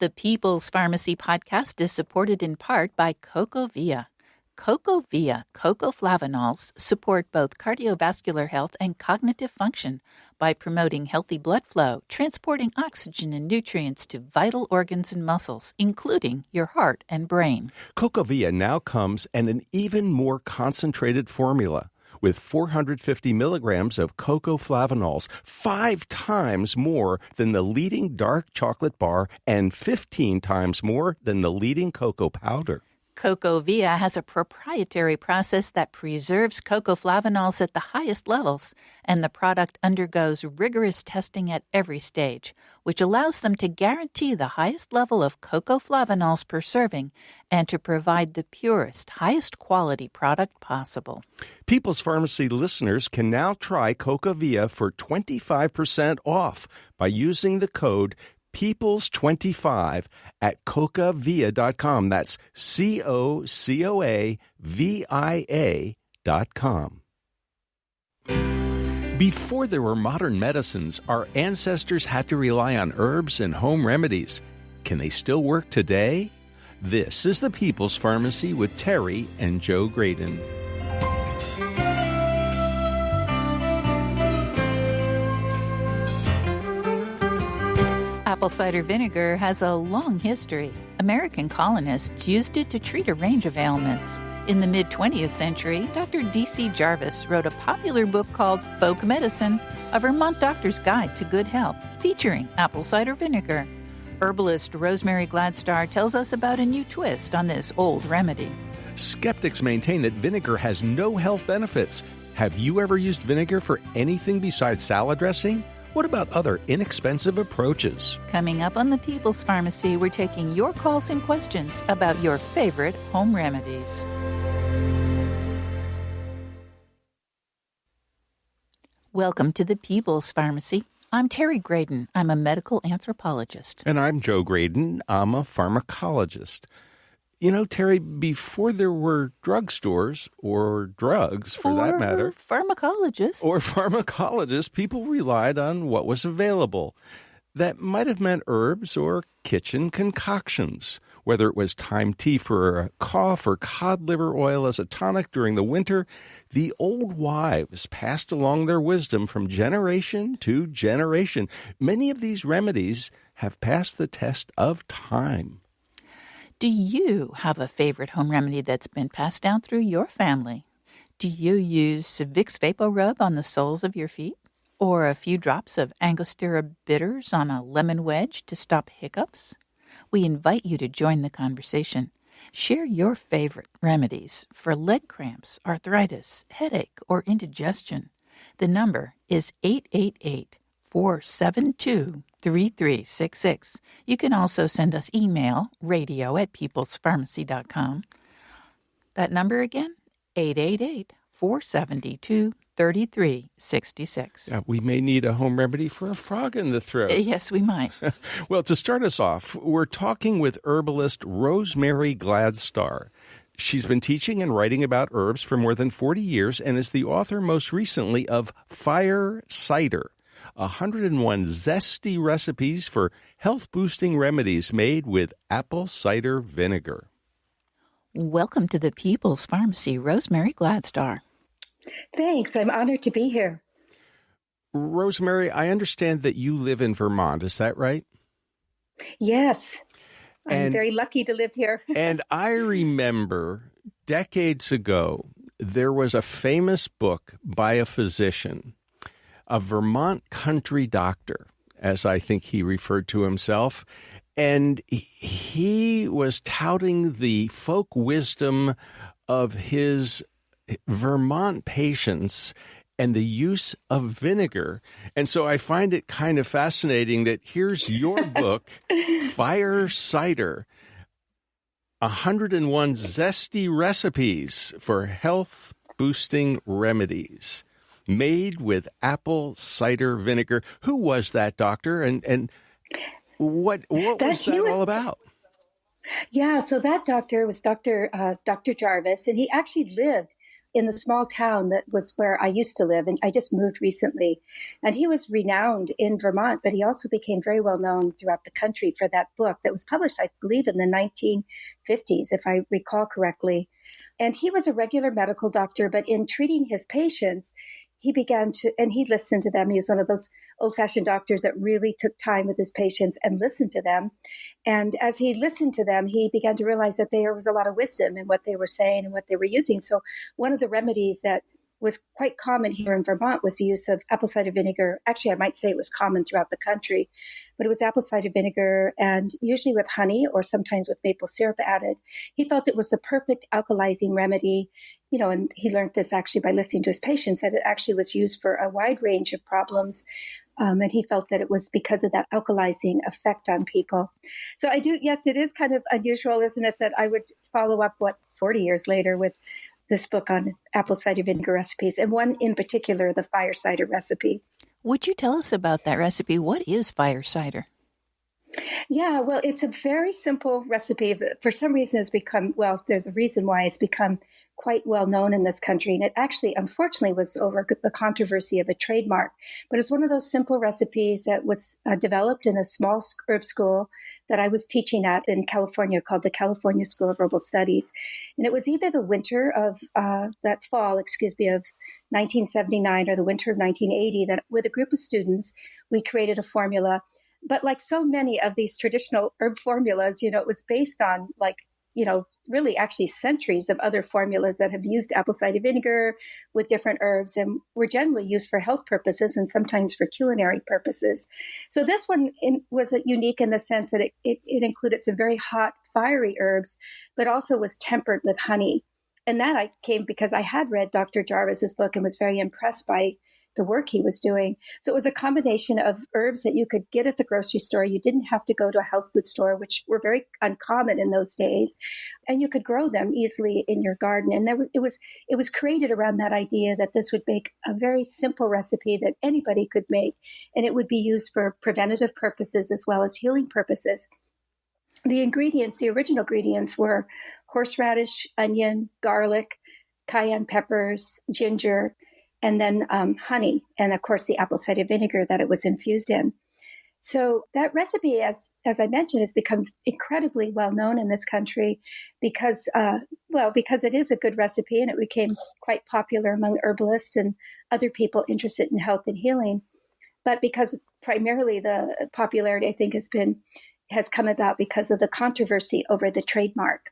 The People's Pharmacy podcast is supported in part by CocoVia. CocoVia cocoflavanols support both cardiovascular health and cognitive function by promoting healthy blood flow, transporting oxygen and nutrients to vital organs and muscles, including your heart and brain. CocoVia now comes in an even more concentrated formula with 450 milligrams of cocoflavanols, 5 times more than the leading dark chocolate bar and 15 times more than the leading cocoa powder. CocoVia has a proprietary process that preserves cocoflavanols at the highest levels, and the product undergoes rigorous testing at every stage, which allows them to guarantee the highest level of cocoflavanols per serving and to provide the purest, highest quality product possible. People's Pharmacy listeners can now try CocoVia for 25% off by using the code Peoples25 at cocavia.com. That's COCOAVIA.com. Before there were modern medicines, our ancestors had to rely on herbs and home remedies. Can they still work today? This is the People's Pharmacy with Terry and Joe Graydon. Apple cider vinegar has a long history. American colonists used it to treat a range of ailments. In the mid-20th century, Dr. D.C. Jarvis wrote a popular book called Folk Medicine, A Vermont Doctor's Guide to Good Health, featuring apple cider vinegar. Herbalist Rosemary Gladstar tells us about a new twist on this old remedy. Skeptics maintain that vinegar has no health benefits. Have you ever used vinegar for anything besides salad dressing? What about other inexpensive approaches? Coming up on the People's Pharmacy, we're taking your calls and questions about your favorite home remedies. Welcome to the People's Pharmacy. I'm Terry Graydon. I'm a medical anthropologist. And I'm Joe Graydon. I'm a pharmacologist. You know, Terry, before there were drugstores or drugs, for that matter, pharmacologists, people relied on what was available. That might have meant herbs or kitchen concoctions, whether it was thyme tea for a cough or cod liver oil as a tonic during the winter. The old wives passed along their wisdom from generation to generation. Many of these remedies have passed the test of time. Do you have a favorite home remedy that's been passed down through your family? Do you use Vicks Vapo Rub on the soles of your feet? Or a few drops of Angostura bitters on a lemon wedge to stop hiccups? We invite you to join the conversation. Share your favorite remedies for leg cramps, arthritis, headache, or indigestion. The number is 888-472-3366. You can also send us email, radio@peoplespharmacy.com. That number again, 888-472-3366. We may need a home remedy for a frog in the throat. Yes, we might. Well, to start us off, we're talking with herbalist Rosemary Gladstar. She's been teaching and writing about herbs for more than 40 years and is the author most recently of Fire Cider, 101 zesty recipes for health-boosting remedies made with apple cider vinegar. Welcome to the People's Pharmacy, Rosemary Gladstar. Thanks. I'm honored to be here. Rosemary, I understand that you live in Vermont. Is that right? Yes. I'm very lucky to live here. And I remember decades ago, there was a famous book by a physician, a Vermont country doctor, as I think he referred to himself, and he was touting the folk wisdom of his Vermont patients and the use of vinegar. And so I find it kind of fascinating that here's your book, Fire Cider, 101 zesty recipes for health-boosting remedies made with apple cider vinegar. Who was that doctor, and what was that all about? Yeah, so that doctor was Dr. Jarvis, and he actually lived in the small town that was where I used to live. And I just moved recently. And he was renowned in Vermont, but he also became very well known throughout the country for that book that was published, I believe, in the 1950s, if I recall correctly. And he was a regular medical doctor, but in treating his patients, he began to, and he listened to them. He was one of those old fashioned doctors that really took time with his patients and listened to them. And as he listened to them, he began to realize that there was a lot of wisdom in what they were saying and what they were using. So one of the remedies that was quite common here in Vermont was the use of apple cider vinegar. Actually, I might say it was common throughout the country, but it was apple cider vinegar and usually with honey or sometimes with maple syrup added. He felt it was the perfect alkalizing remedy, and he learned this actually by listening to his patients, that it actually was used for a wide range of problems. And he felt that it was because of that alkalizing effect on people. So yes, it is kind of unusual, isn't it, that I would follow up, 40 years later with this book on apple cider vinegar recipes, and one in particular, the fire cider recipe. Would you tell us about that recipe? What is fire cider? Yeah, well, it's a very simple recipe. For some reason, there's a reason why it's become quite well known in this country. And it actually, unfortunately, was over the controversy of a trademark. But it's one of those simple recipes that was developed in a small herb school that I was teaching at in California called the California School of Herbal Studies. And it was either the winter of of 1979 or the winter of 1980 that with a group of students, we created a formula. But like so many of these traditional herb formulas, it was based on really actually centuries of other formulas that have used apple cider vinegar with different herbs and were generally used for health purposes and sometimes for culinary purposes. So this one was unique in the sense that it included some very hot, fiery herbs, but also was tempered with honey. And that I came because I had read Dr. Jarvis's book and was very impressed by the work he was doing. So it was a combination of herbs that you could get at the grocery store. You didn't have to go to a health food store, which were very uncommon in those days. And you could grow them easily in your garden. And it was created around that idea that this would make a very simple recipe that anybody could make. And it would be used for preventative purposes as well as healing purposes. The original ingredients were horseradish, onion, garlic, cayenne peppers, ginger, and then honey, and of course the apple cider vinegar that it was infused in. So that recipe, as I mentioned, has become incredibly well known in this country because it is a good recipe, and it became quite popular among herbalists and other people interested in health and healing. But because primarily the popularity, I think, has come about because of the controversy over the trademark.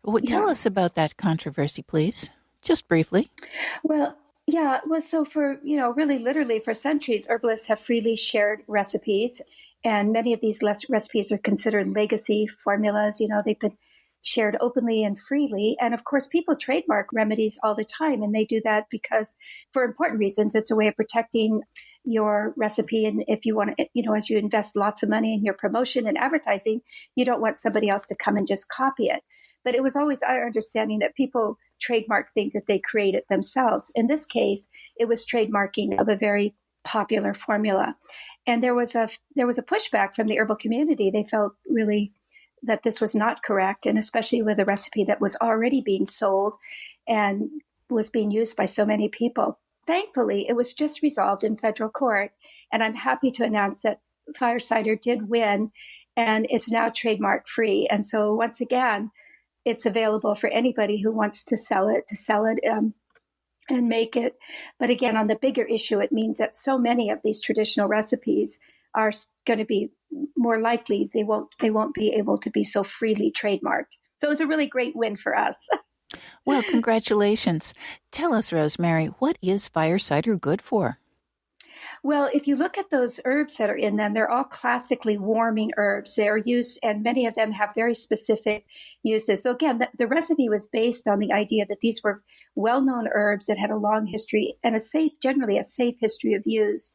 Well, tell us about that controversy, please, just briefly. Well, yeah, well, so for, really literally for centuries, herbalists have freely shared recipes, and many of these recipes are considered legacy formulas. They've been shared openly and freely. And of course, people trademark remedies all the time, and they do that because for important reasons. It's a way of protecting your recipe. And if you want to, as you invest lots of money in your promotion and advertising, you don't want somebody else to come and just copy it. But it was always our understanding that people trademark things that they created themselves. In this case, it was trademarking of a very popular formula. And there was a pushback from the herbal community. They felt really that this was not correct, and especially with a recipe that was already being sold and was being used by so many people. Thankfully, it was just resolved in federal court, and I'm happy to announce that fire cider did win, and it's now trademark free. And so once again, it's available for anybody who wants to sell it and make it. But again, on the bigger issue, it means that so many of these traditional recipes are going to be more likely they won't be able to be so freely trademarked. So it's a really great win for us. Well, congratulations. Tell us, Rosemary, what is fire cider good for? Well, if you look at those herbs that are in them, they're all classically warming herbs. They are used, and many of them have very specific uses. So again, the recipe was based on the idea that these were well-known herbs that had a long history and generally a safe history of use.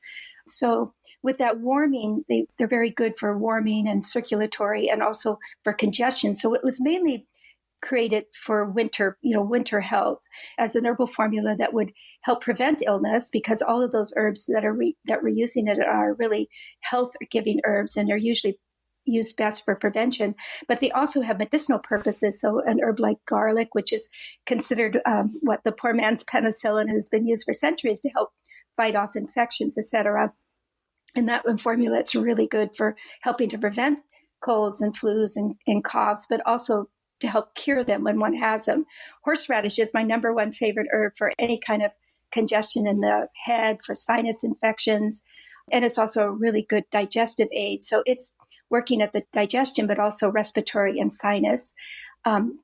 So with that warming, they're very good for warming and circulatory and also for congestion. So it was mainly created for winter health as an herbal formula that would help prevent illness, because all of those herbs that we're using it are really health-giving herbs, and they're usually used best for prevention, but they also have medicinal purposes. So an herb like garlic, which is considered what the poor man's penicillin, has been used for centuries to help fight off infections, etc. And that one formula, it's really good for helping to prevent colds and flus and coughs, but also to help cure them when one has them. Horseradish is my number one favorite herb for any kind of congestion in the head, for sinus infections. And it's also a really good digestive aid. So it's working at the digestion, but also respiratory and sinus.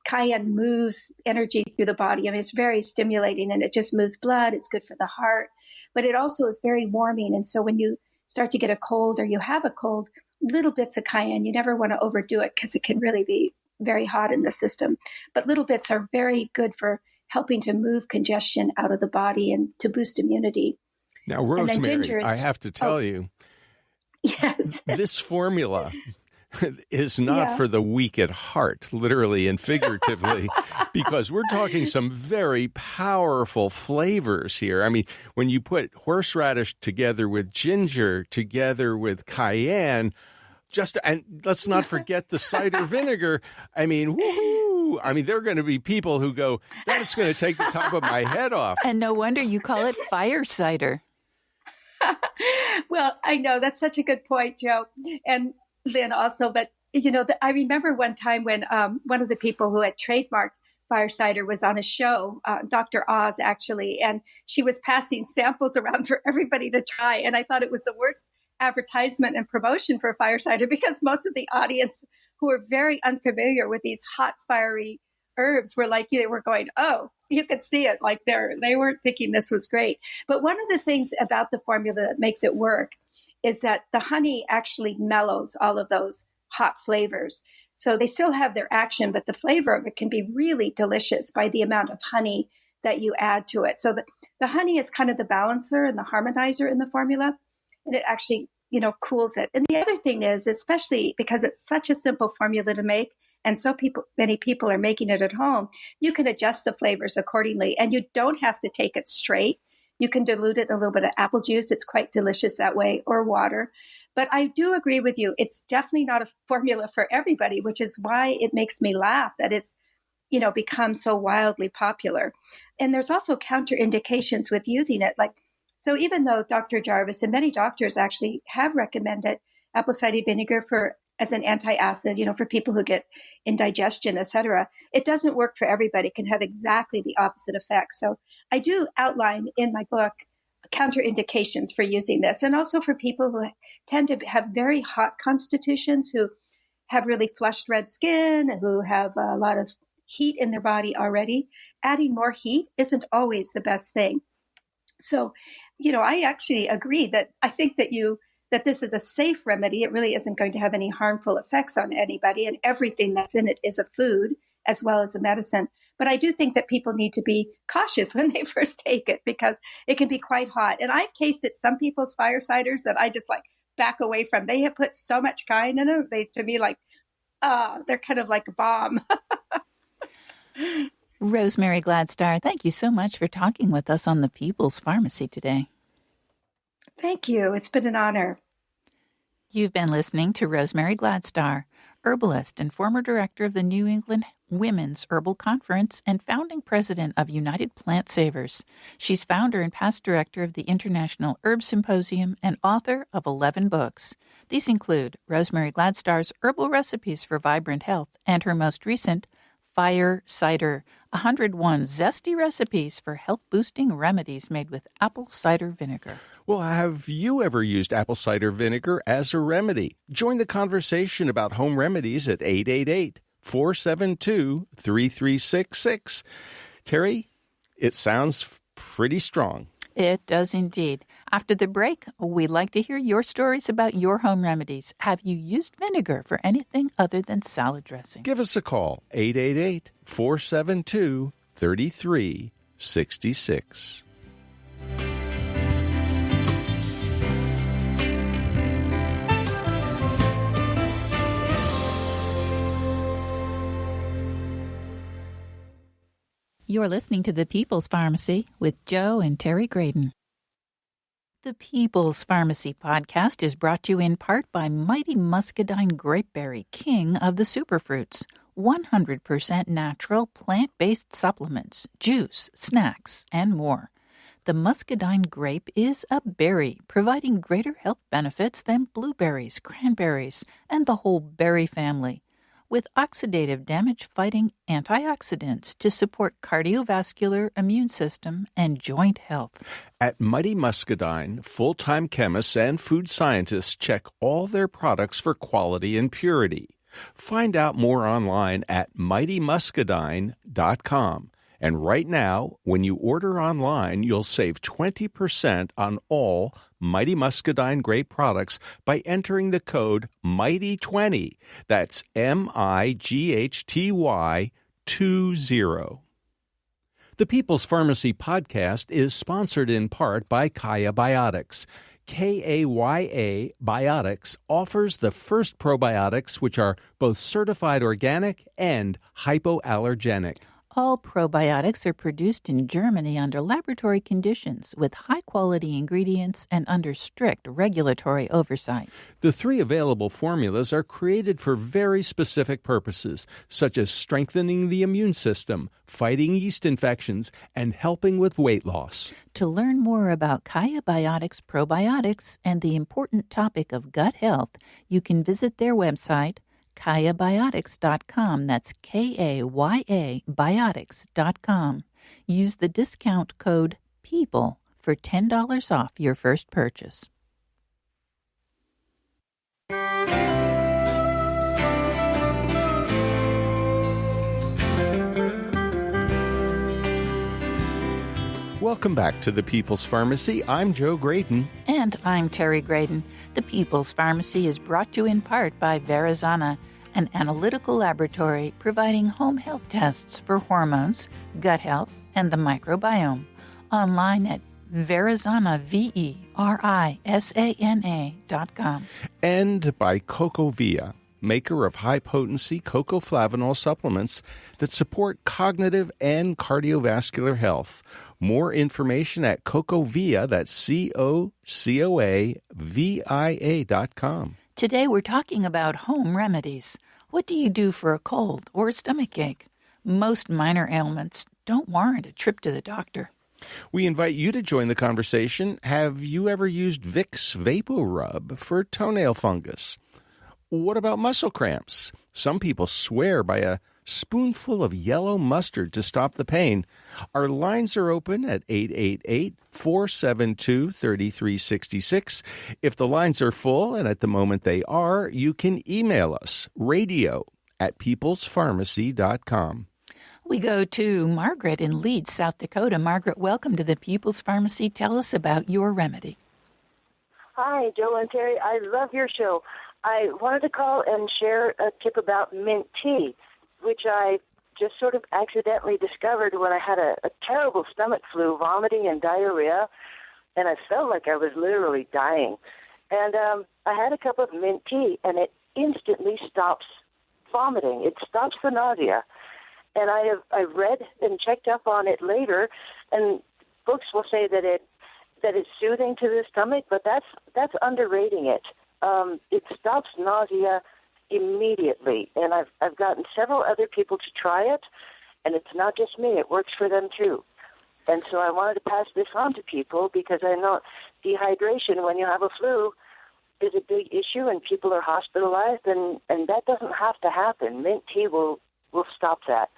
Cayenne moves energy through the body. I mean, it's very stimulating and it just moves blood. It's good for the heart, but it also is very warming. And so when you start to get a cold or you have a cold, little bits of cayenne, you never want to overdo it because it can really be very hot in the system. But little bits are very good for helping to move congestion out of the body and to boost immunity. Now, Rosemary, I have to tell you, yes, this formula is not for the weak at heart, literally and figuratively, because we're talking some very powerful flavors here. I mean, when you put horseradish together with ginger, together with cayenne, and let's not forget the cider vinegar. I mean, woohoo! I mean, there are going to be people who go, that's going to take the top of my head off. And no wonder you call it fire cider. Well, I know that's such a good point, Joe. And Lynn also, but I remember one time when one of the people who had trademarked fire cider was on a show, Dr. Oz actually, and she was passing samples around for everybody to try. And I thought it was the worst advertisement and promotion for fire cider because most of the audience who were very unfamiliar with these hot, fiery herbs were like, they were going, oh, you could see it. Like they weren't thinking this was great. But one of the things about the formula that makes it work is that the honey actually mellows all of those hot flavors. So they still have their action, but the flavor of it can be really delicious by the amount of honey that you add to it. So the honey is kind of the balancer and the harmonizer in the formula, and it actually, cools it. And the other thing is, especially because it's such a simple formula to make, and so many people are making it at home, you can adjust the flavors accordingly, and you don't have to take it straight. You can dilute it in a little bit of apple juice. It's quite delicious that way, or water. But I do agree with you. It's definitely not a formula for everybody, which is why it makes me laugh that it's, become so wildly popular. And there's also counterindications with using it. So even though Dr. Jarvis and many doctors actually have recommended apple cider vinegar as an antacid, for people who get indigestion, etc., it doesn't work for everybody. It can have exactly the opposite effect. So I do outline in my book counterindications for using this, and also for people who tend to have very hot constitutions, who have really flushed red skin, and who have a lot of heat in their body already. Adding more heat isn't always the best thing. So, I actually agree that I think that this is a safe remedy. It really isn't going to have any harmful effects on anybody, and everything that's in it is a food as well as a medicine. But I do think that people need to be cautious when they first take it because it can be quite hot. And I've tasted some people's fire ciders that I just back away from. They have put so much cayenne in them. To me, they're kind of like a bomb. Rosemary Gladstar, thank you so much for talking with us on the People's Pharmacy today. Thank you. It's been an honor. You've been listening to Rosemary Gladstar, herbalist and former director of the New England Women's Herbal Conference and founding president of United Plant Savers. She's founder and past director of the International Herb Symposium and author of 11 books. These include Rosemary Gladstar's Herbal Recipes for Vibrant Health and her most recent Fire Cider, 101 zesty recipes for health-boosting remedies made with apple cider vinegar. Well, have you ever used apple cider vinegar as a remedy? Join the conversation about home remedies at 888-472-3366. Terry, it sounds pretty strong. It does indeed. After the break, we'd like to hear your stories about your home remedies. Have you used vinegar for anything other than salad dressing? Give us a call, 888-472-3366. You're listening to The People's Pharmacy with Joe and Terry Graydon. The People's Pharmacy podcast is brought to you in part by Mighty Muscadine Grapeberry, king of the superfruits. 100% natural, plant-based supplements, juice, snacks, and more. The muscadine grape is a berry, providing greater health benefits than blueberries, cranberries, and the whole berry family, with oxidative damage-fighting antioxidants to support cardiovascular, immune system, and joint health. At Mighty Muscadine, full-time chemists and food scientists check all their products for quality and purity. Find out more online at mightymuscadine.com. And right now, when you order online, you'll save 20% on all Mighty Muscadine grape products by entering the code MIGHTY20. That's MIGHTY 20. The People's Pharmacy podcast is sponsored in part by Kaya Biotics. KAYA Biotics offers the first probiotics which are both certified organic and hypoallergenic. All probiotics are produced in Germany under laboratory conditions with high-quality ingredients and under strict regulatory oversight. The 3 available formulas are created for very specific purposes, such as strengthening the immune system, fighting yeast infections, and helping with weight loss. To learn more about Kaya Biotics probiotics and the important topic of gut health, you can visit their website, KayaBiotics.com. That's KAYA Biotics.com. Use the discount code PEOPLE for $10 off your first purchase. Welcome back to the People's Pharmacy. I'm Joe Graydon. And I'm Terry Graydon. The People's Pharmacy is brought to you in part by Verizana, an analytical laboratory providing home health tests for hormones, gut health, and the microbiome. Online at Verizana, Verisana.com. And by CocoVia, maker of high-potency cocoflavanol supplements that support cognitive and cardiovascular health. More information at CocoVia, that's CocoVia.com. Today we're talking about home remedies. What do you do for a cold or a stomach ache? Most minor ailments don't warrant a trip to the doctor. We invite you to join the conversation. Have you ever used Vicks Vapor Rub for toenail fungus? What about muscle cramps? Some people swear by a spoonful of yellow mustard to stop the pain. Our lines are open at 888-472-3366. If the lines are full, and at the moment they are, you can email us, radio@peoplespharmacy.com. We go to Margaret in Leeds, South Dakota. Margaret, welcome to the People's Pharmacy. Tell us about your remedy. Hi, Joe and Terry. I love your show. I wanted to call and share a tip about mint tea, which I just sort of accidentally discovered when I had a terrible stomach flu, vomiting and diarrhea, and I felt like I was literally dying. And I had a cup of mint tea, and it instantly stops vomiting. It stops the nausea. And I read and checked up on it later, and books will say that it's soothing to the stomach, but that's underrating it. It stops nausea immediately, and I've gotten several other people to try it, and it's not just me; it works for them too. And so I wanted to pass this on to people because I know dehydration when you have a flu is a big issue, and people are hospitalized, and that doesn't have to happen. Mint tea will stop that.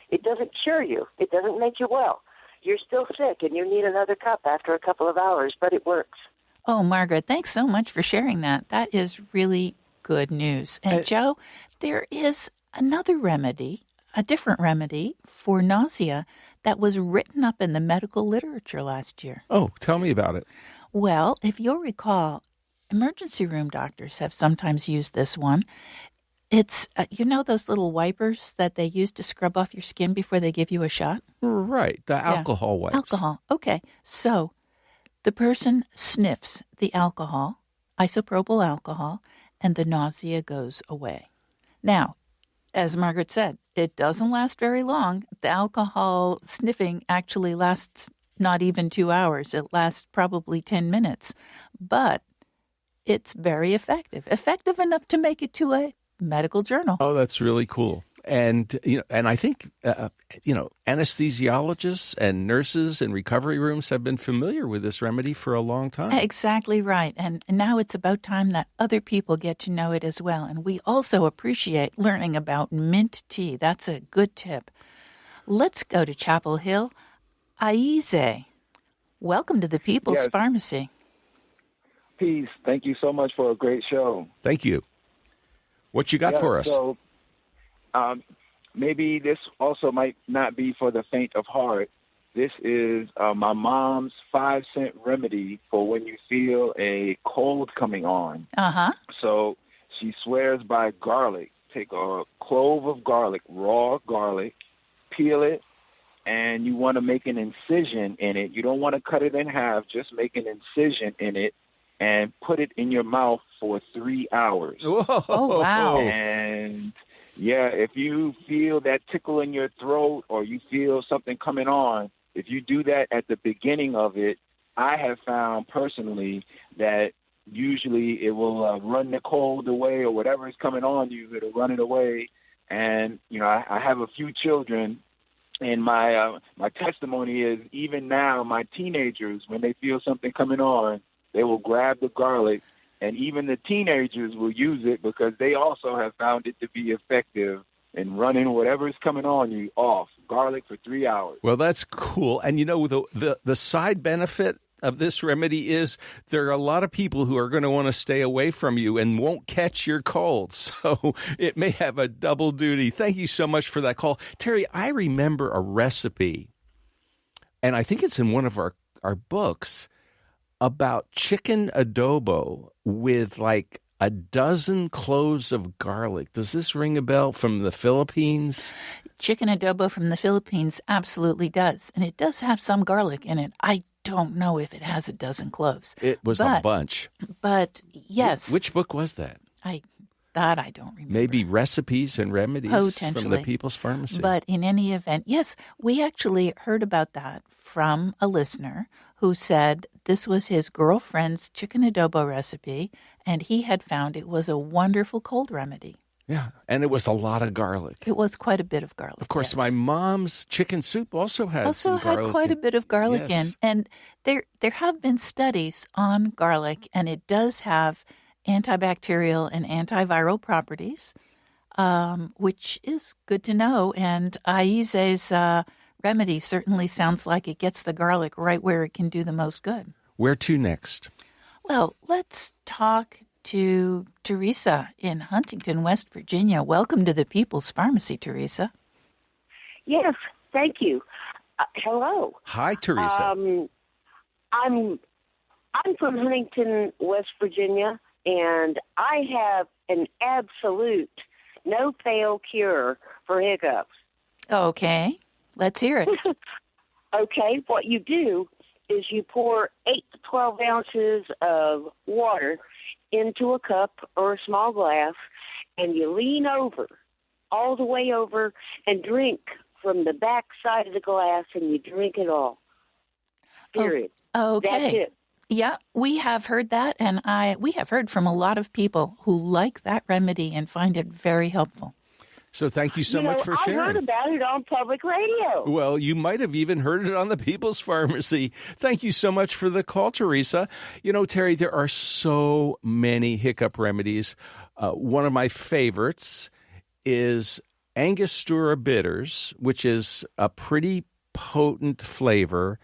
It doesn't cure you. It doesn't make you well. You're still sick, and you need another cup after a couple of hours, but it works. Oh, Margaret, thanks so much for sharing that. That is really good news. And Joe, there is another remedy, a different remedy for nausea that was written up in the medical literature last year. Oh, tell me about it. Well, if you'll recall, emergency room doctors have sometimes used this one. It's, those little wipers that they use to scrub off your skin before they give you a shot? Right, the alcohol wipes. Alcohol, okay. So the person sniffs the alcohol, isopropyl alcohol, and the nausea goes away. Now, as Margaret said, it doesn't last very long. The alcohol sniffing actually lasts not even 2 hours. It lasts probably 10 minutes. But it's very effective enough to make it to a medical journal. Oh, that's really cool. And and I think anesthesiologists and nurses in recovery rooms have been familiar with this remedy for a long time. Exactly right. And now it's about time that other people get to know it as well. And we also appreciate learning about mint tea. That's a good tip. Let's go to Chapel Hill. Aize, welcome to the People's Yes. Pharmacy. Peace. Thank you so much for a great show. Thank you. What you got for us? So, maybe this also might not be for the faint of heart. This is my mom's 5-cent remedy for when you feel a cold coming on. Uh-huh. So she swears by garlic. Take a clove of garlic, raw garlic, peel it, and you want to make an incision in it. You don't want to cut it in half. Just make an incision in it and put it in your mouth for 3 hours. Whoa. Oh, wow. And yeah, if you feel that tickle in your throat or you feel something coming on, if you do that at the beginning of it, I have found personally that usually it will run the cold away or whatever is coming on you, it'll run it away. And, I have a few children, and my testimony is even now my teenagers, when they feel something coming on, they will grab the garlic, and even the teenagers will use it because they also have found it to be effective in running whatever is coming on you off. Garlic for 3 hours. Well, that's cool. And the side benefit of this remedy is there are a lot of people who are going to want to stay away from you and won't catch your cold. So it may have a double duty. Thank you so much for that call. Terry, I remember a recipe, and I think it's in one of our books, about chicken adobo with like a dozen cloves of garlic. Does this ring a bell from the Philippines? Chicken adobo from the Philippines absolutely does. And it does have some garlic in it. I don't know if it has a dozen cloves. It was a bunch. But yes. Which book was that? I don't remember. Maybe Recipes and Remedies Potentially. from the People's Pharmacy. But in any event, yes, we actually heard about that from a listener who said this was his girlfriend's chicken adobo recipe, and he had found it was a wonderful cold remedy. Yeah, and it was a lot of garlic. It was quite a bit of garlic. Of course, yes. my mom's chicken soup also had some garlic. Had quite a bit of garlic Yes. in. And there have been studies on garlic, and it does have antibacterial and antiviral properties, which is good to know. And Aize's remedy certainly sounds like it gets the garlic right where it can do the most good. Where to next? Well, let's talk to Teresa in Huntington, West Virginia. Welcome to the People's Pharmacy, Teresa. Yes, thank you. Hello. Hi, Teresa. I'm from Huntington, West Virginia, and I have an absolute no-fail cure for hiccups. Okay, let's hear it. Okay, what you do is you pour 8 to 12 ounces of water into a cup or a small glass, and you lean over, all the way over, and drink from the back side of the glass, and you drink it all. Period. Okay. That's it. Yeah, we have heard that, and we have heard from a lot of people who like that remedy and find it very helpful. So thank you so much for sharing. I heard about it on public radio. Well, you might have even heard it on the People's Pharmacy. Thank you so much for the call, Teresa. Terry, there are so many hiccup remedies. One of my favorites is Angostura bitters, which is a pretty potent flavor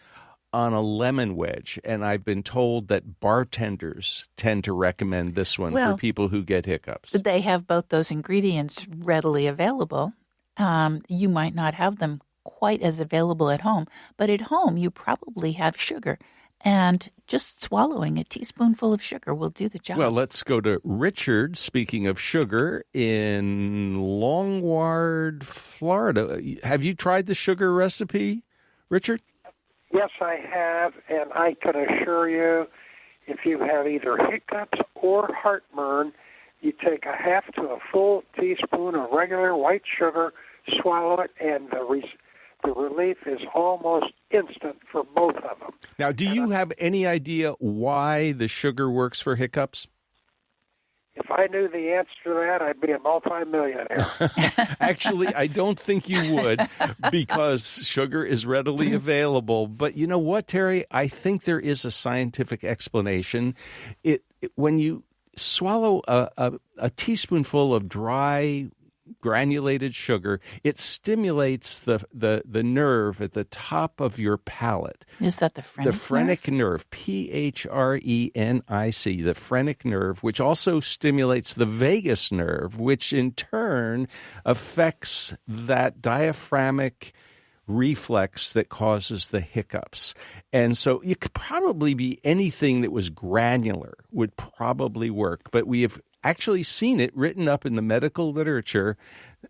on a lemon wedge. And I've been told that bartenders tend to recommend this one for people who get hiccups. They have both those ingredients readily available. You might not have them quite as available at home, but at home you probably have sugar. And just swallowing a teaspoonful of sugar will do the job. Well, let's go to Richard, speaking of sugar, in Longward, Florida. Have you tried the sugar recipe, Richard? Yes, I have, and I can assure you, if you have either hiccups or heartburn, you take a half to a full teaspoon of regular white sugar, swallow it, and the relief is almost instant for both of them. Now, do you have any idea why the sugar works for hiccups? If I knew the answer to that, I'd be a multimillionaire. Actually, I don't think you would, because sugar is readily available. But you know what, Terry? I think there is a scientific explanation. When you swallow a teaspoonful of dry granulated sugar, it stimulates the nerve at the top of your palate. Is that the phrenic nerve? P-H-R-E-N-I-C, the phrenic nerve, which also stimulates the vagus nerve, which in turn affects that diaphragmatic reflex that causes the hiccups. And so it could probably be anything that was granular would probably work, but we have actually seen it written up in the medical literature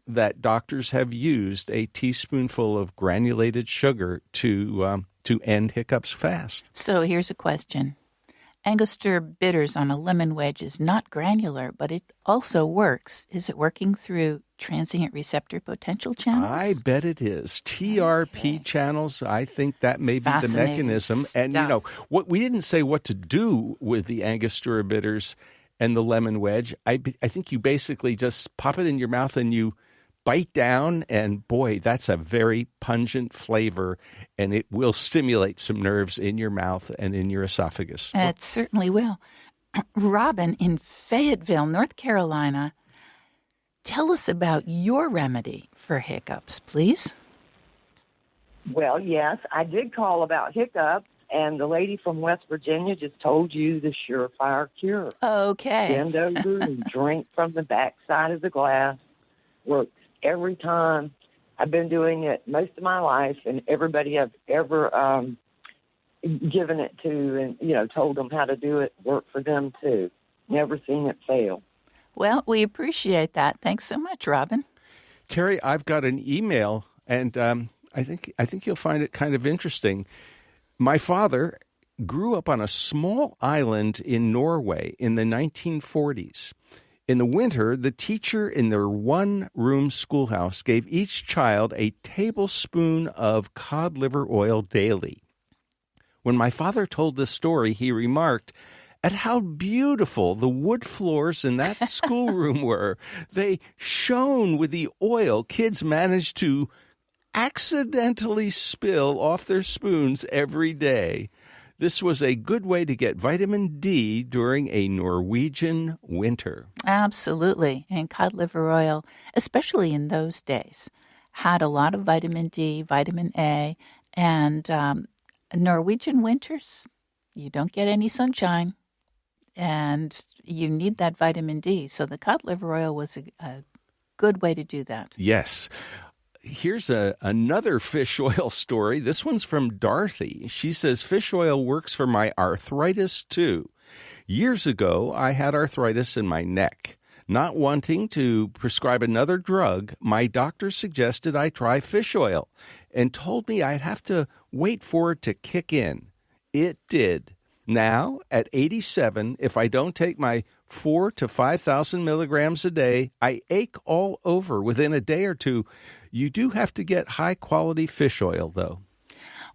that doctors have used a teaspoonful of granulated sugar to end hiccups fast. So here's a question. Angostura bitters on a lemon wedge is not granular, but it also works. Is it working through transient receptor potential channels? I bet it is. TRP channels, I think that may be the mechanism. And, you know, what we didn't say what to do with the Angostura bitters and the lemon wedge. I think you basically just pop it in your mouth and you bite down, and boy, that's a very pungent flavor, and it will stimulate some nerves in your mouth and in your esophagus. It certainly will. Robin in Fayetteville, North Carolina, tell us about your remedy for hiccups, please. Well, yes, I did call about hiccups, and the lady from West Virginia just told you the surefire cure. Okay. Bend over and drink from the backside of the glass. Works every time. I've been doing it most of my life, and everybody I've ever given it to and, you know, told them how to do it worked for them too. Never seen it fail. Well, we appreciate that. Thanks so much, Robin. Terry, I've got an email, and I think you'll find it kind of interesting. My father grew up on a small island in Norway in the 1940s. In the winter, the teacher in their one-room schoolhouse gave each child a tablespoon of cod liver oil daily. When my father told this story, he remarked at how beautiful the wood floors in that schoolroom were. They shone with the oil kids managed to accidentally spill off their spoons every day. This was a good way to get vitamin D during a Norwegian winter. Absolutely. And cod liver oil, especially in those days, had a lot of vitamin D, vitamin A, and Norwegian winters, you don't get any sunshine, and you need that vitamin D. So the cod liver oil was a good way to do that. Yes. Here's another fish oil story. This one's from Dorothy. She says, fish oil works for my arthritis too. Years ago, I had arthritis in my neck. Not wanting to prescribe another drug, my doctor suggested I try fish oil and told me I'd have to wait for it to kick in. It did. Now, at 87, if I don't take my 4,000 to 5,000 milligrams a day, I ache all over within a day or two. You do have to get high-quality fish oil, though.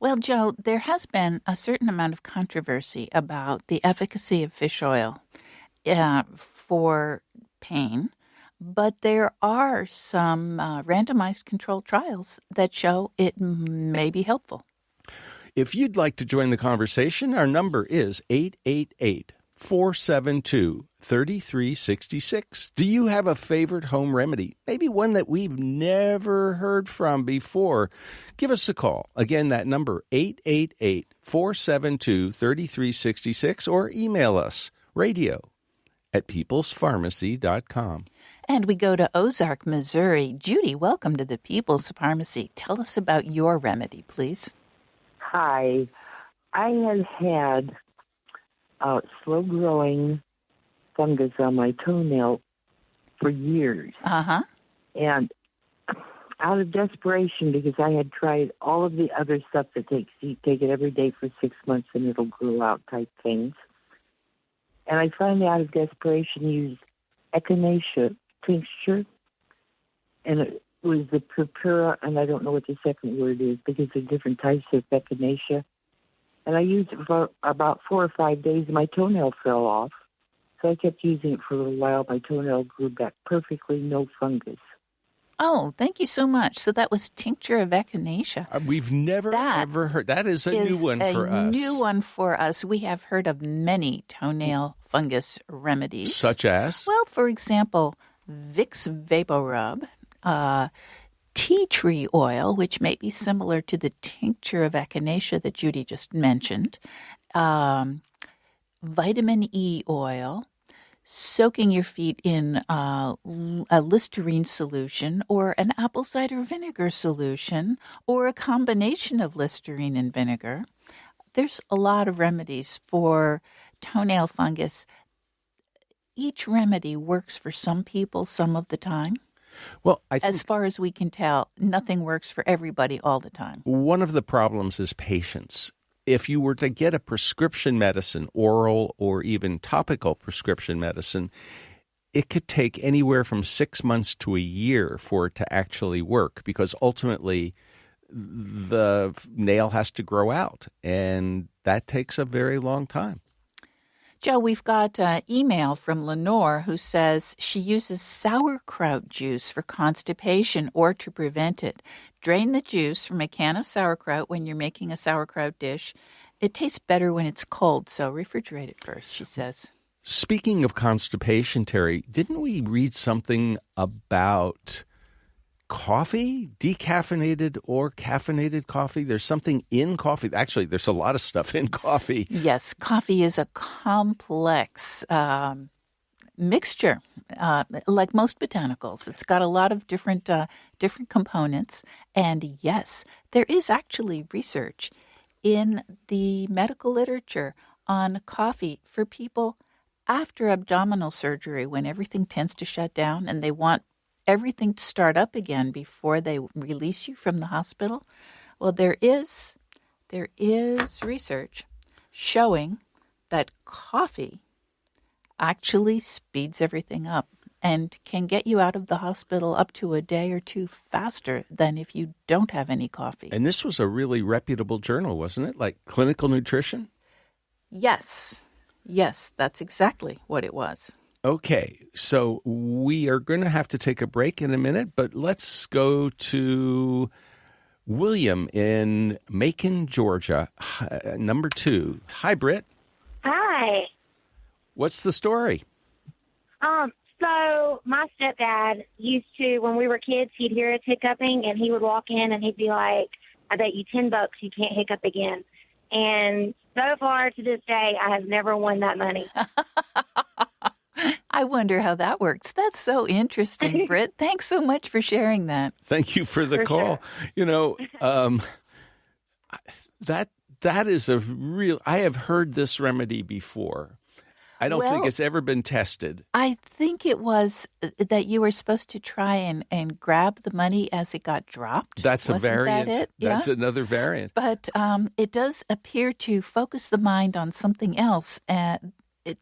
Well, Joe, there has been a certain amount of controversy about the efficacy of fish oil for pain, but there are some randomized controlled trials that show it may be helpful. If you'd like to join the conversation, our number is 888-472-3366. Do you have a favorite home remedy? Maybe one that we've never heard from before. Give us a call. Again, that number, 888-472-3366, or email us, radio@peoplespharmacy.com. And we go to Ozark, Missouri. Judy, welcome to the People's Pharmacy. Tell us about your remedy, please. Hi. I have had slow-growing fungus on my toenail for years. Uh-huh. And out of desperation, because I had tried all of the other stuff that you take it every day for 6 months and it'll grow out type things. And I finally, out of desperation, used echinacea tincture. And was the purpura, and I don't know what the second word is because there's different types of echinacea. And I used it for about 4 or 5 days, and my toenail fell off. So I kept using it for a little while. My toenail grew back perfectly, no fungus. Oh, thank you so much. So that was tincture of echinacea. We've never, ever heard. That is a new one for us. A new one for us. We have heard of many toenail fungus remedies. Such as? Well, for example, Vicks VapoRub, tea tree oil, which may be similar to the tincture of echinacea that Judy just mentioned, vitamin E oil, soaking your feet in a Listerine solution or an apple cider vinegar solution or a combination of Listerine and vinegar. There's a lot of remedies for toenail fungus. Each remedy works for some people some of the time. Well, I think as far as we can tell, nothing works for everybody all the time. One of the problems is patience. If you were to get a prescription medicine, oral or even topical prescription medicine, it could take anywhere from 6 months to a year for it to actually work because ultimately the nail has to grow out, and that takes a very long time. Joe, we've got an email from Lenore who says she uses sauerkraut juice for constipation or to prevent it. Drain the juice from a can of sauerkraut when you're making a sauerkraut dish. It tastes better when it's cold, so refrigerate it first, she says. Speaking of constipation, Terry, didn't we read something about coffee, decaffeinated or caffeinated coffee? There's something in coffee. Actually, there's a lot of stuff in coffee. Yes, coffee is a complex mixture, like most botanicals. It's got a lot of different components. And yes, there is actually research in the medical literature on coffee for people after abdominal surgery when everything tends to shut down and they want everything to start up again before they release you from the hospital. Well, there is research showing that coffee actually speeds everything up and can get you out of the hospital up to a day or two faster than if you don't have any coffee. And this was a really reputable journal, wasn't it? Like Clinical Nutrition? Yes, that's exactly what it was. Okay, so we are going to have to take a break in a minute, but let's go to William in Macon, Georgia, number 2. Hi, Britt. Hi. What's the story? So my stepdad used to, when we were kids, he'd hear us hiccuping, and he would walk in and he'd be like, I bet you $10 you can't hiccup again. And so far to this day, I have never won that money. I wonder how that works. That's so interesting, Britt. Thanks so much for sharing that. Thank you for the call. Sure. You know, that is a real. I have heard this remedy before. I don't think it's ever been tested. I think it was that you were supposed to try and grab the money as it got dropped. That's a variant. That That's another variant. But it does appear to focus the mind on something else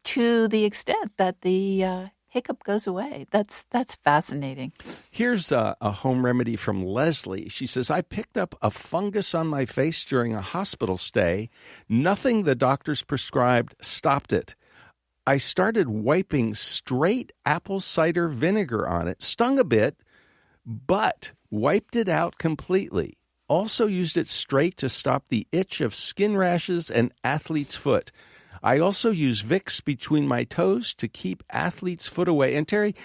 to the extent that the hiccup goes away. That's fascinating. Here's a home remedy from Leslie. She says, I picked up a fungus on my face during a hospital stay. Nothing the doctors prescribed stopped it. I started wiping straight apple cider vinegar on it. Stung a bit, but wiped it out completely. Also used it straight to stop the itch of skin rashes and athlete's foot. I also use Vicks between my toes to keep athlete's foot away. And Terry,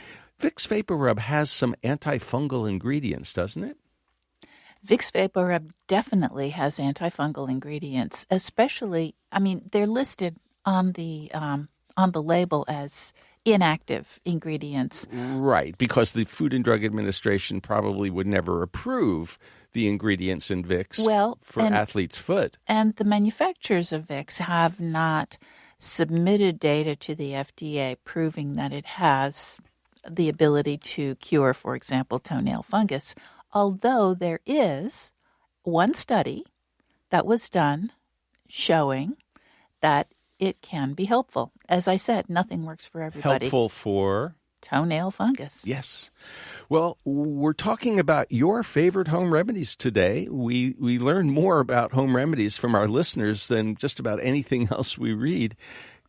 Vicks VapoRub has some antifungal ingredients, doesn't it? Vicks VapoRub definitely has antifungal ingredients, especially, they're listed on the label as inactive ingredients. Right, because the Food and Drug Administration probably would never approve the ingredients in Vicks for athlete's foot. And the manufacturers of Vicks have not submitted data to the FDA proving that it has the ability to cure, for example, toenail fungus, although there is one study that was done showing that it can be helpful. As I said, nothing works for everybody. Helpful for? toenail fungus. Yes. Well, we're talking about your favorite home remedies today. We learn more about home remedies from our listeners than just about anything else we read.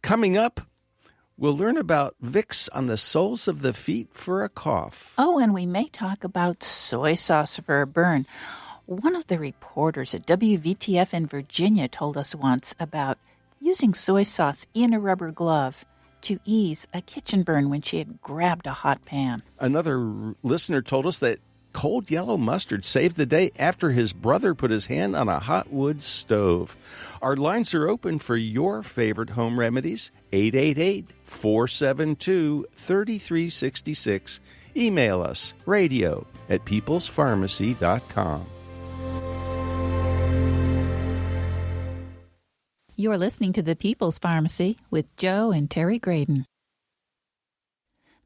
Coming up, we'll learn about Vicks on the soles of the feet for a cough. Oh, and we may talk about soy sauce for a burn. One of the reporters at WVTF in Virginia told us once about using soy sauce in a rubber glove to ease a kitchen burn when she had grabbed a hot pan. Another listener told us that cold yellow mustard saved the day after his brother put his hand on a hot wood stove. Our lines are open for your favorite home remedies, 888-472-3366. Email us, radio@peoplespharmacy.com. You're listening to The People's Pharmacy with Joe and Terry Graydon.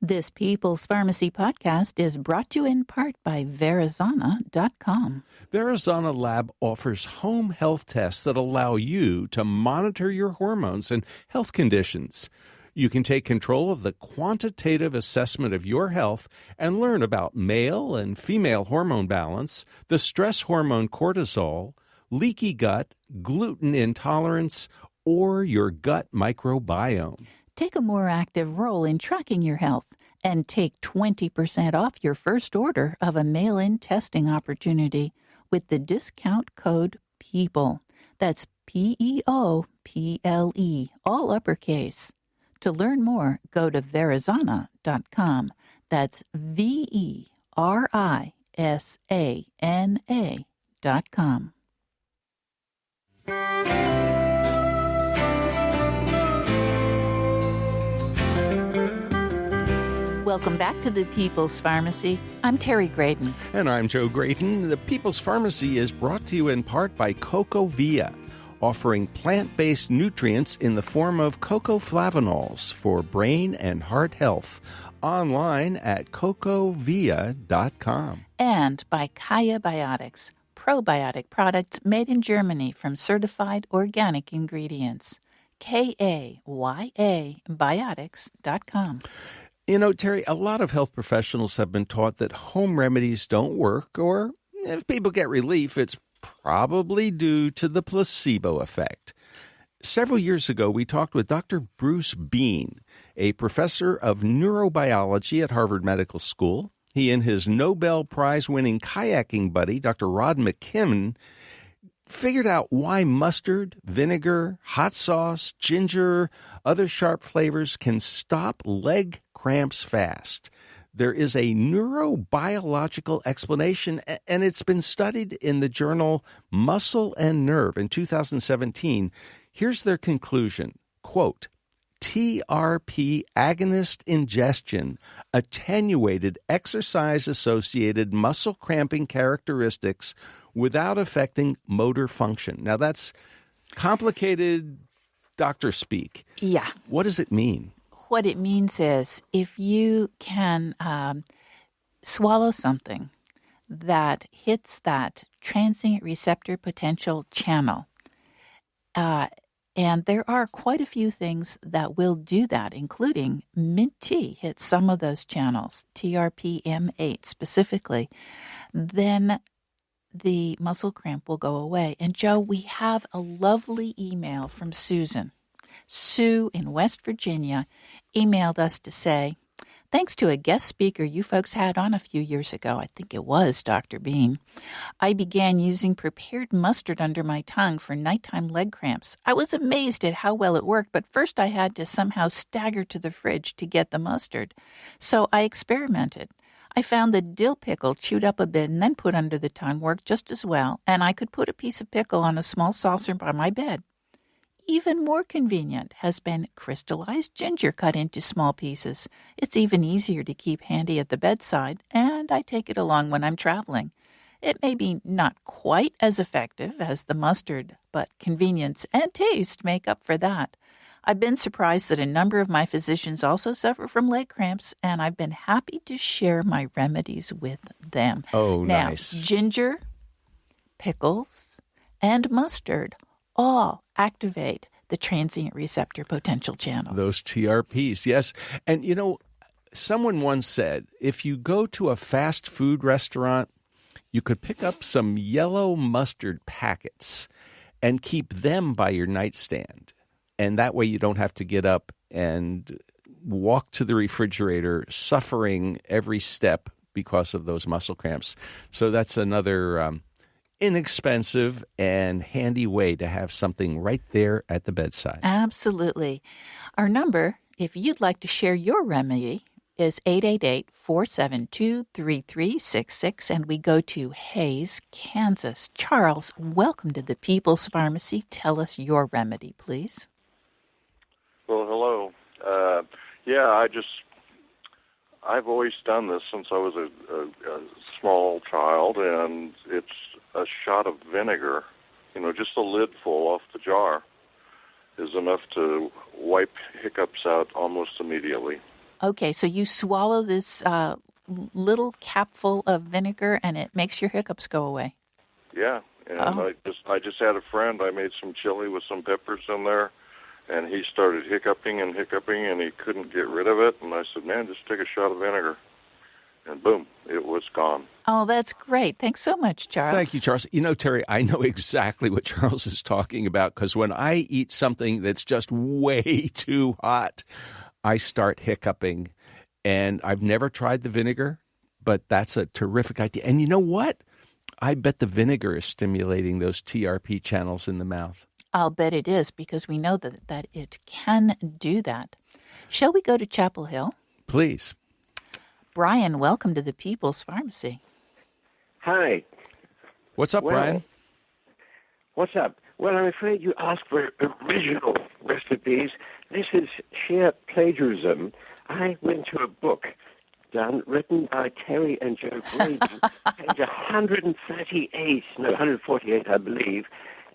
This People's Pharmacy podcast is brought to you in part by Verizana.com. Verizana Lab offers home health tests that allow you to monitor your hormones and health conditions. You can take control of the quantitative assessment of your health and learn about male and female hormone balance, the stress hormone cortisol, leaky gut, gluten intolerance, or your gut microbiome. Take a more active role in tracking your health and take 20% off your first order of a mail-in testing opportunity with the discount code PEOPLE. That's PEOPLE, all uppercase. To learn more, go to Verizana.com. That's VERISANA.com. Welcome back to the People's Pharmacy. I'm Terry Graydon. And I'm Joe Graydon. The People's Pharmacy is brought to you in part by CocoVia, offering plant-based nutrients in the form of cocoflavanols for brain and heart health. Online at cocovia.com. And by Kaya Biotics, probiotic products made in Germany from certified organic ingredients. KAYA Biotics.com. You know, Terry, a lot of health professionals have been taught that home remedies don't work, or if people get relief, it's probably due to the placebo effect. Several years ago, we talked with Dr. Bruce Bean, a professor of neurobiology at Harvard Medical School. He and his Nobel Prize-winning kayaking buddy, Dr. Rod McKibben, figured out why mustard, vinegar, hot sauce, ginger, other sharp flavors can stop leg cramps fast. There is a neurobiological explanation, and it's been studied in the journal Muscle and Nerve in 2017. Here's their conclusion, quote, TRP agonist ingestion attenuated exercise-associated muscle cramping characteristics without affecting motor function. Now, that's complicated doctor speak. Yeah. What does it mean? What it means is if you can swallow something that hits that transient receptor potential channel, and there are quite a few things that will do that, including mint tea hits some of those channels, TRPM8 specifically, then the muscle cramp will go away. And Joe, we have a lovely email from Susan. Sue in West Virginia emailed us to say, thanks to a guest speaker you folks had on a few years ago, I think it was Dr. Bean, I began using prepared mustard under my tongue for nighttime leg cramps. I was amazed at how well it worked, but first I had to somehow stagger to the fridge to get the mustard. So I experimented. I found the dill pickle chewed up a bit and then put under the tongue worked just as well, and I could put a piece of pickle on a small saucer by my bed. Even more convenient has been crystallized ginger cut into small pieces. It's even easier to keep handy at the bedside, and I take it along when I'm traveling. It may be not quite as effective as the mustard, but convenience and taste make up for that. I've been surprised that a number of my physicians also suffer from leg cramps, and I've been happy to share my remedies with them. Oh, now, nice. Ginger, pickles, and mustard all activate the transient receptor potential channel. Those TRPs, yes. And, you know, someone once said, if you go to a fast food restaurant, you could pick up some yellow mustard packets and keep them by your nightstand. And that way you don't have to get up and walk to the refrigerator suffering every step because of those muscle cramps. So that's another inexpensive and handy way to have something right there at the bedside. Absolutely. Our number, if you'd like to share your remedy, is 888-472-3366, and we go to Hayes, Kansas. Charles, welcome to the People's Pharmacy. Tell us your remedy, please. Well, hello. I've always done this since I was a small child, and it's a shot of vinegar, just a lid full off the jar is enough to wipe hiccups out almost immediately. Okay, so you swallow this little capful of vinegar, and it makes your hiccups go away. Yeah, and I just had a friend. I made some chili with some peppers in there, and he started hiccuping, and he couldn't get rid of it. And I said, man, just take a shot of vinegar. And boom, it was gone. Oh, that's great. Thanks so much, Charles. Thank you, Charles. Terry, I know exactly what Charles is talking about, because when I eat something that's just way too hot, I start hiccuping. And I've never tried the vinegar, but that's a terrific idea. And you know what? I bet the vinegar is stimulating those TRP channels in the mouth. I'll bet it is, because we know that it can do that. Shall we go to Chapel Hill? Please. Brian, welcome to the People's Pharmacy. Hi. What's up, Brian? What's up? Well, I'm afraid you asked for original recipes. This is sheer plagiarism. I went to a book written by Terry and Joe Braden, page 148, I believe.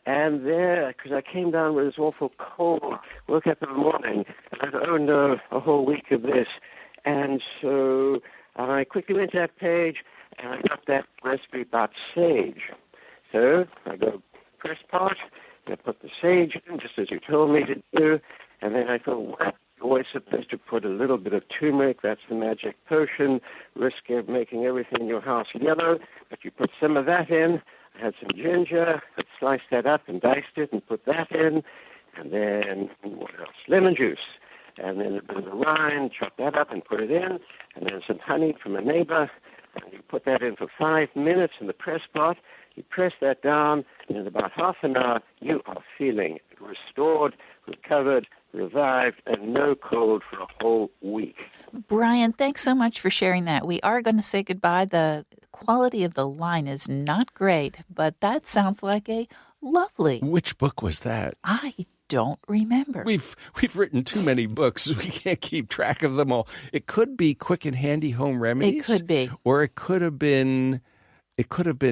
And there, because I came down with this awful cold, woke up in the morning, and I thought, oh no, a whole week of this. And so I quickly went to that page, and I got that recipe about sage. So I go press pot, and I put the sage in, just as you told me to do. And then I thought, well, you're always supposed to put a little bit of turmeric. That's the magic potion. Risk of making everything in your house yellow. But you put some of that in. I had some ginger. I sliced that up and diced it and put that in. And then, what else? Lemon juice. And then a bit of the rind, chop that up and put it in. And then some honey from a neighbor. And you put that in for 5 minutes in the press pot. You press that down, and in about half an hour, you are feeling restored, recovered, revived, and no cold for a whole week. Brian, thanks so much for sharing that. We are going to say goodbye. The quality of the line is not great, but that sounds like a lovely... Which book was that? I don't remember. We've written too many books. We can't keep track of them all. It could be Quick and Handy Home Remedies. It could be. Or it could have been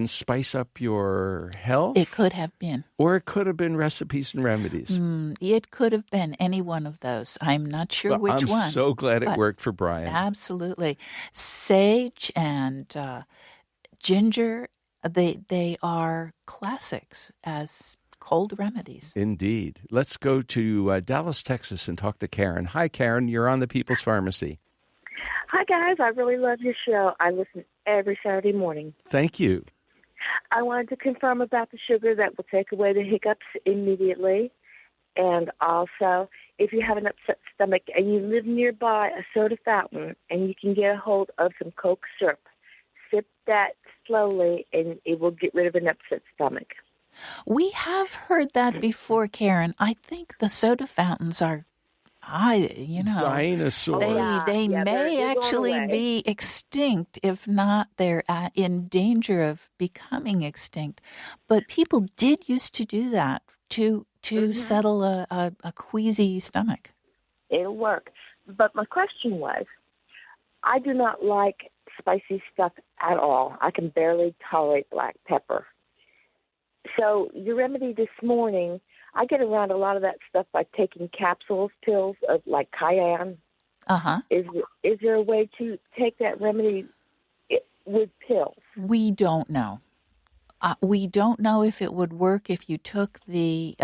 Spice Up Your Health. It could have been. Or it could have been Recipes and Remedies. It could have been any one of those. I'm not sure which I'm one. I'm so glad it worked for Brian. Absolutely. Sage and ginger, they are classics as cold remedies. Indeed. Let's go to Dallas, Texas, and talk to Karen. Hi, Karen. You're on the People's Pharmacy. Hi, guys. I really love your show. I listen every Saturday morning. Thank you. I wanted to confirm about the sugar that will take away the hiccups immediately. And also, if you have an upset stomach and you live nearby a soda fountain and you can get a hold of some Coke syrup, sip that slowly and it will get rid of an upset stomach. We have heard that before, Karen. I think the soda fountains are dinosaurs. They may actually be extinct. If not, they're in danger of becoming extinct. But people did used to do that to settle a queasy stomach. It'll work. But my question was, I do not like spicy stuff at all. I can barely tolerate black pepper. So your remedy this morning, I get around a lot of that stuff by taking capsules, pills of like cayenne. Uh-huh. Is there a way to take that remedy with pills? We don't know. We don't know if it would work if you took the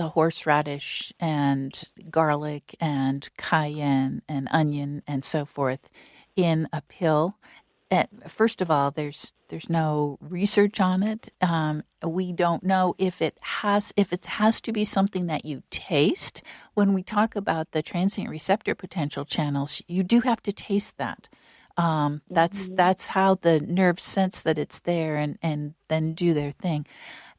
the horseradish and garlic and cayenne and onion and so forth in a pill. First of all, there's no research on it. We don't know if it has to be something that you taste. When we talk about the transient receptor potential channels, you do have to taste that. That's how the nerves sense that it's there and then do their thing.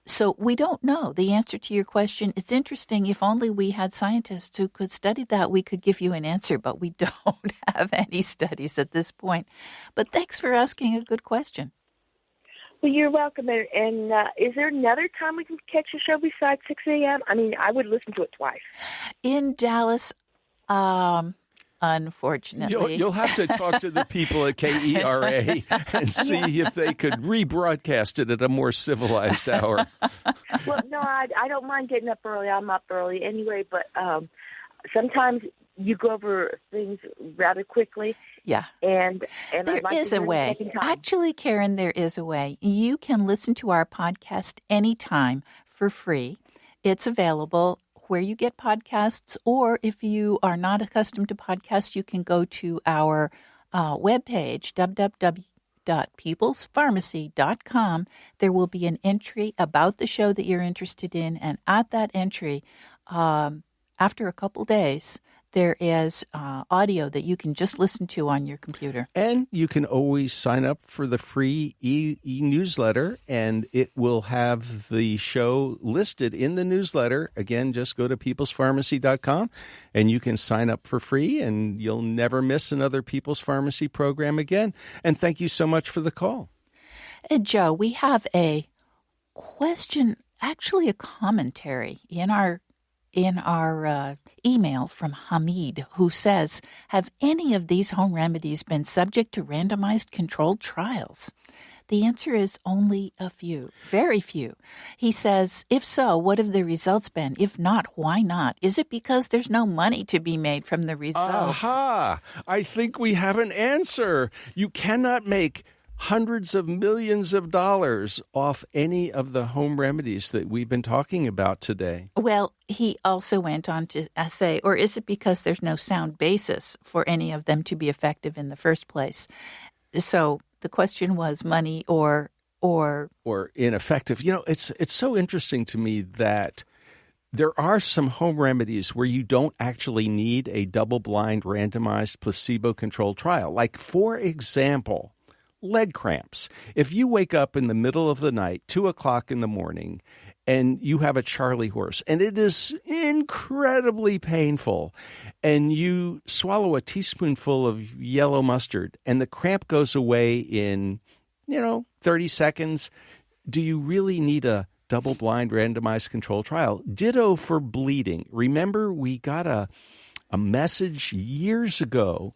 So we don't know the answer to your question. It's interesting. If only we had scientists who could study that, we could give you an answer, but we don't have any studies at this point. But thanks for asking a good question. Well, you're welcome. And is there another time we can catch a show besides 6 a.m.? I mean, I would listen to it twice. In Dallas, unfortunately. You'll have to talk to the people at KERA and see if they could rebroadcast it at a more civilized hour. Well, no, I don't mind getting up early. I'm up early anyway, but sometimes you go over things rather quickly. Yeah. And there is a way. Actually, Karen, there is a way. You can listen to our podcast anytime for free. It's available where you get podcasts, or if you are not accustomed to podcasts, you can go to our webpage, www.peoplespharmacy.com. There will be an entry about the show that you're interested in, and at that entry, after a couple days, there is audio that you can just listen to on your computer. And you can always sign up for the free e-newsletter, and it will have the show listed in the newsletter. Again, just go to peoplespharmacy.com, and you can sign up for free, and you'll never miss another People's Pharmacy program again. And thank you so much for the call. And Joe, we have a question, actually a commentary in our email from Hamid, who says, have any of these home remedies been subject to randomized controlled trials? The answer is only a few, very few. He says, if so, what have the results been? If not, why not? Is it because there's no money to be made from the results? Aha! I think we have an answer. You cannot make hundreds of millions of dollars off any of the home remedies that we've been talking about today. Well, he also went on to say, or is it because there's no sound basis for any of them to be effective in the first place? So the question was money or ineffective. You know, it's so interesting to me that there are some home remedies where you don't actually need a double-blind randomized placebo-controlled trial. Like, for example, leg cramps. If you wake up in the middle of the night, 2 o'clock in the morning, and you have a Charlie horse, and it is incredibly painful, and you swallow a teaspoonful of yellow mustard, and the cramp goes away in, 30 seconds, do you really need a double-blind randomized control trial? Ditto for bleeding. Remember, we got a message years ago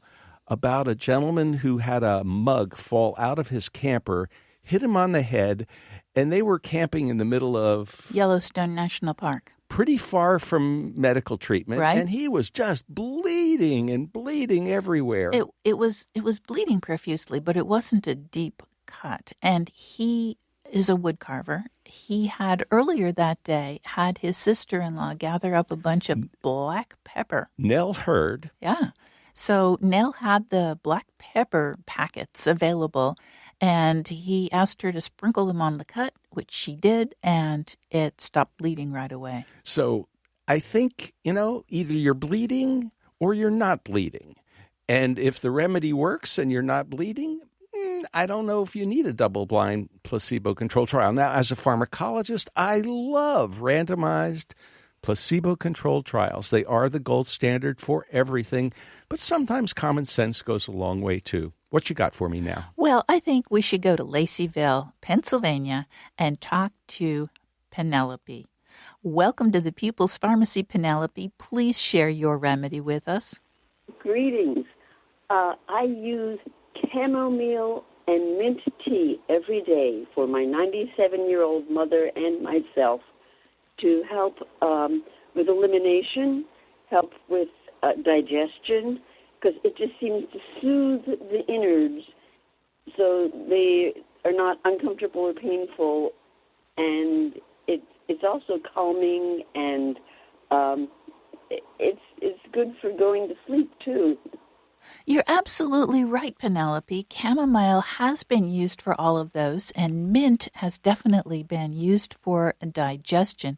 about a gentleman who had a mug fall out of his camper, hit him on the head, and they were camping in the middle of Yellowstone National Park, pretty far from medical treatment, right? And he was just bleeding everywhere. It was bleeding profusely, but it wasn't a deep cut. And he is a wood carver. He had earlier that day had his sister-in-law gather up a bunch of black pepper. Nell Hurd. Yeah. So Nell had the black pepper packets available, and he asked her to sprinkle them on the cut, which she did, and it stopped bleeding right away. So I think, either you're bleeding or you're not bleeding. And if the remedy works and you're not bleeding, I don't know if you need a double-blind placebo-controlled trial. Now, as a pharmacologist, I love randomized placebo-controlled trials. They are the gold standard for everything, but sometimes common sense goes a long way, too. What you got for me now? Well, I think we should go to Laceyville, Pennsylvania, and talk to Penelope. Welcome to the People's Pharmacy, Penelope. Please share your remedy with us. Greetings. I use chamomile and mint tea every day for my 97-year-old mother and myself to help with elimination, help with digestion, because it just seems to soothe the innards so they are not uncomfortable or painful, and it's also calming, and it's good for going to sleep too. You're absolutely right, Penelope. Chamomile has been used for all of those, and mint has definitely been used for digestion.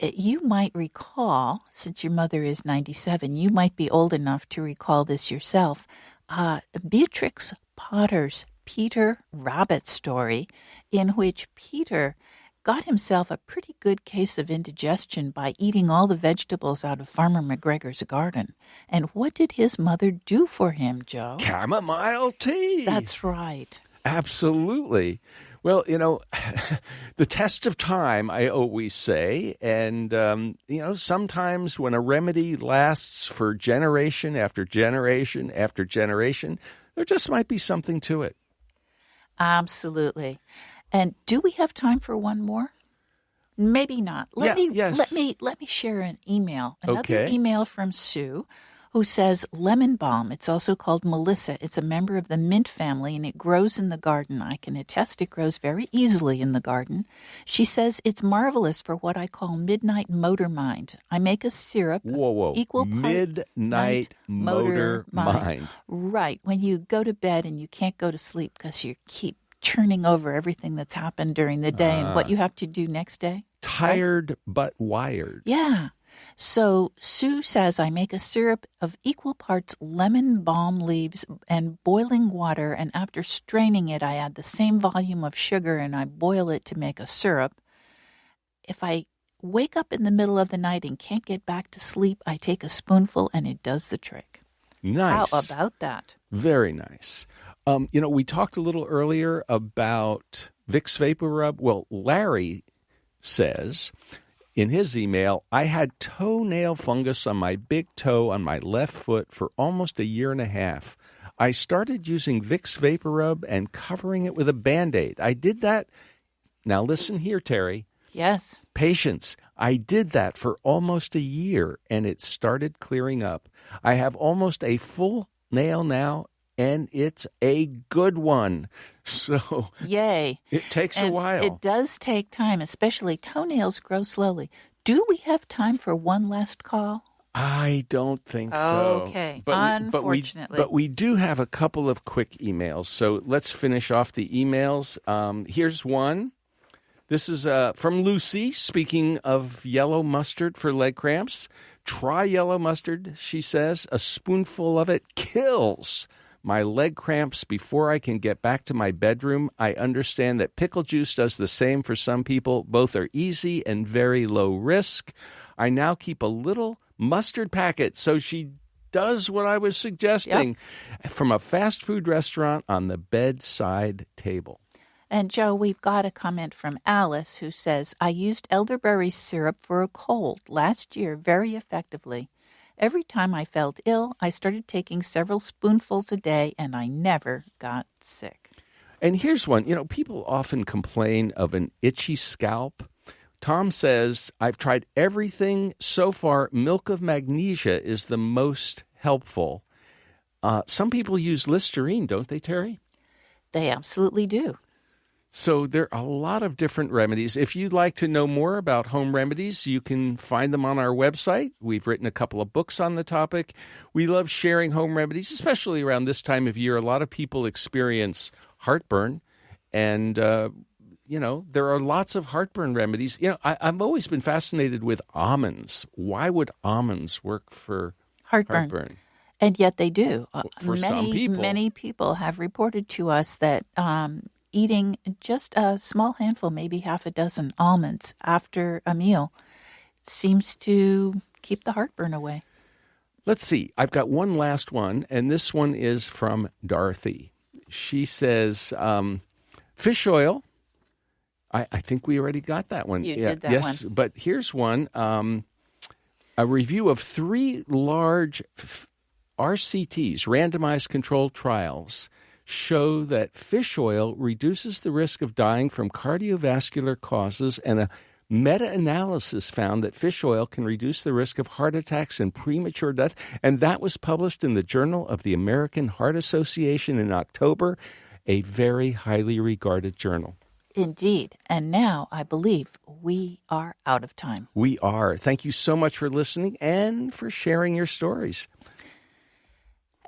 You might recall, since your mother is 97, you might be old enough to recall this yourself, Beatrix Potter's Peter Rabbit story, in which Peter got himself a pretty good case of indigestion by eating all the vegetables out of Farmer McGregor's garden. And what did his mother do for him, Joe? Chamomile tea. That's right. Absolutely. Well, the test of time, I always say, and, sometimes when a remedy lasts for generation after generation after generation, there just might be something to it. Absolutely. And do we have time for one more? Maybe not. Let me share an email. Another email from Sue, who says lemon balm. It's also called Melissa. It's a member of the mint family, and it grows in the garden. I can attest it grows very easily in the garden. She says it's marvelous for what I call midnight motor mind. I make a syrup. Whoa. Equal Midnight motor mind. Right. When you go to bed and you can't go to sleep because you keep churning over everything that's happened during the day and what you have to do next day. Tired but wired. Yeah. So Sue says I make a syrup of equal parts lemon balm leaves and boiling water, and after straining it, I add the same volume of sugar and I boil it to make a syrup. If I wake up in the middle of the night and can't get back to sleep, I take a spoonful and it does the trick. Nice. How about that? Very nice. We talked a little earlier about Vicks Vapor Rub. Well, Larry says in his email, I had toenail fungus on my big toe on my left foot for almost a year and a half. I started using Vicks Vapor Rub and covering it with a Band-Aid. I did that. Now listen here, Terry. Yes. Patience. I did that for almost a year, and it started clearing up. I have almost a full nail now, and it's a good one. So yay. It takes a while. It does take time, especially toenails grow slowly. Do we have time for one last call? I don't think so. Okay, unfortunately. But we do have a couple of quick emails. So let's finish off the emails. Here's one. This is from Lucy, speaking of yellow mustard for leg cramps. Try yellow mustard, she says. A spoonful of it kills my leg cramps before I can get back to my bedroom. I understand that pickle juice does the same for some people. Both are easy and very low risk. I now keep a little mustard packet, so she does what I was suggesting, from a fast food restaurant on the bedside table. And Joe, we've got a comment from Alice who says, I used elderberry syrup for a cold last year very effectively. Every time I felt ill, I started taking several spoonfuls a day, and I never got sick. And here's one. People often complain of an itchy scalp. Tom says, I've tried everything so far. Milk of magnesia is the most helpful. Some people use Listerine, don't they, Terry? They absolutely do. So there are a lot of different remedies. If you'd like to know more about home remedies, you can find them on our website. We've written a couple of books on the topic. We love sharing home remedies, especially around this time of year. A lot of people experience heartburn, and, there are lots of heartburn remedies. I've always been fascinated with almonds. Why would almonds work for heartburn? And yet they do. For some people. Many people have reported to us that eating just a small handful, maybe half a dozen almonds after a meal seems to keep the heartburn away. Let's see. I've got one last one, and this one is from Dorothy. She says, fish oil. I think we already got that one. You did that yes, one. But here's one. A review of 3 large RCTs, randomized controlled trials, show that fish oil reduces the risk of dying from cardiovascular causes, and a meta-analysis found that fish oil can reduce the risk of heart attacks and premature death, and that was published in the Journal of the American Heart Association in October, a very highly regarded journal. Indeed. And now I believe we are out of time. We are. Thank you so much for listening and for sharing your stories.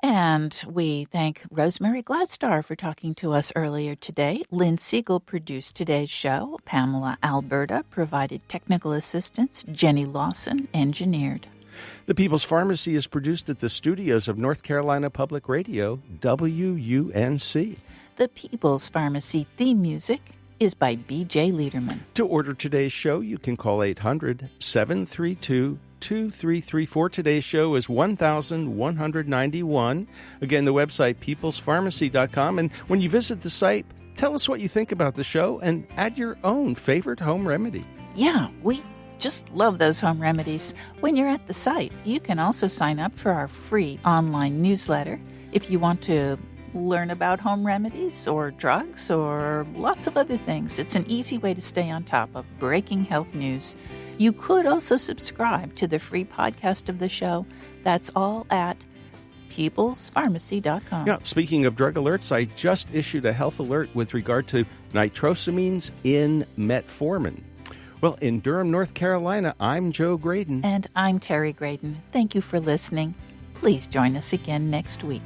And we thank Rosemary Gladstar for talking to us earlier today. Lynn Siegel produced today's show. Pamela Alberta provided technical assistance. Jenny Lawson engineered. The People's Pharmacy is produced at the studios of North Carolina Public Radio, WUNC. The People's Pharmacy theme music is by B.J. Liederman. To order today's show, you can call 800-732-2334. Today's show is 1191. Again, the website, peoplespharmacy.com. And when you visit the site, tell us what you think about the show and add your own favorite home remedy. Yeah, we just love those home remedies. When you're at the site, you can also sign up for our free online newsletter if you want to learn about home remedies or drugs or lots of other things. It's an easy way to stay on top of breaking health news. You could also subscribe to the free podcast of the show. That's all at peoplespharmacy.com. Now, speaking of drug alerts, I just issued a health alert with regard to nitrosamines in metformin. Well, in Durham, North Carolina, I'm Joe Graydon. And I'm Terry Graydon. Thank you for listening. Please join us again next week.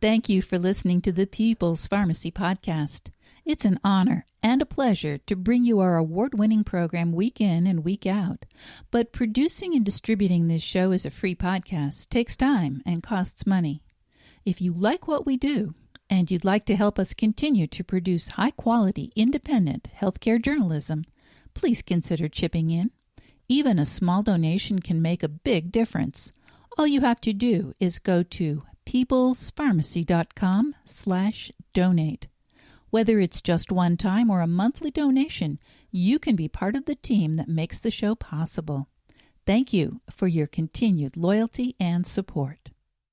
Thank you for listening to the People's Pharmacy Podcast. It's an honor and a pleasure to bring you our award-winning program week in and week out. But producing and distributing this show as a free podcast takes time and costs money. If you like what we do and you'd like to help us continue to produce high-quality, independent healthcare journalism, please consider chipping in. Even a small donation can make a big difference. All you have to do is go to peoplespharmacy.com/donate. Whether it's just one time or a monthly donation, you can be part of the team that makes the show possible. Thank you for your continued loyalty and support.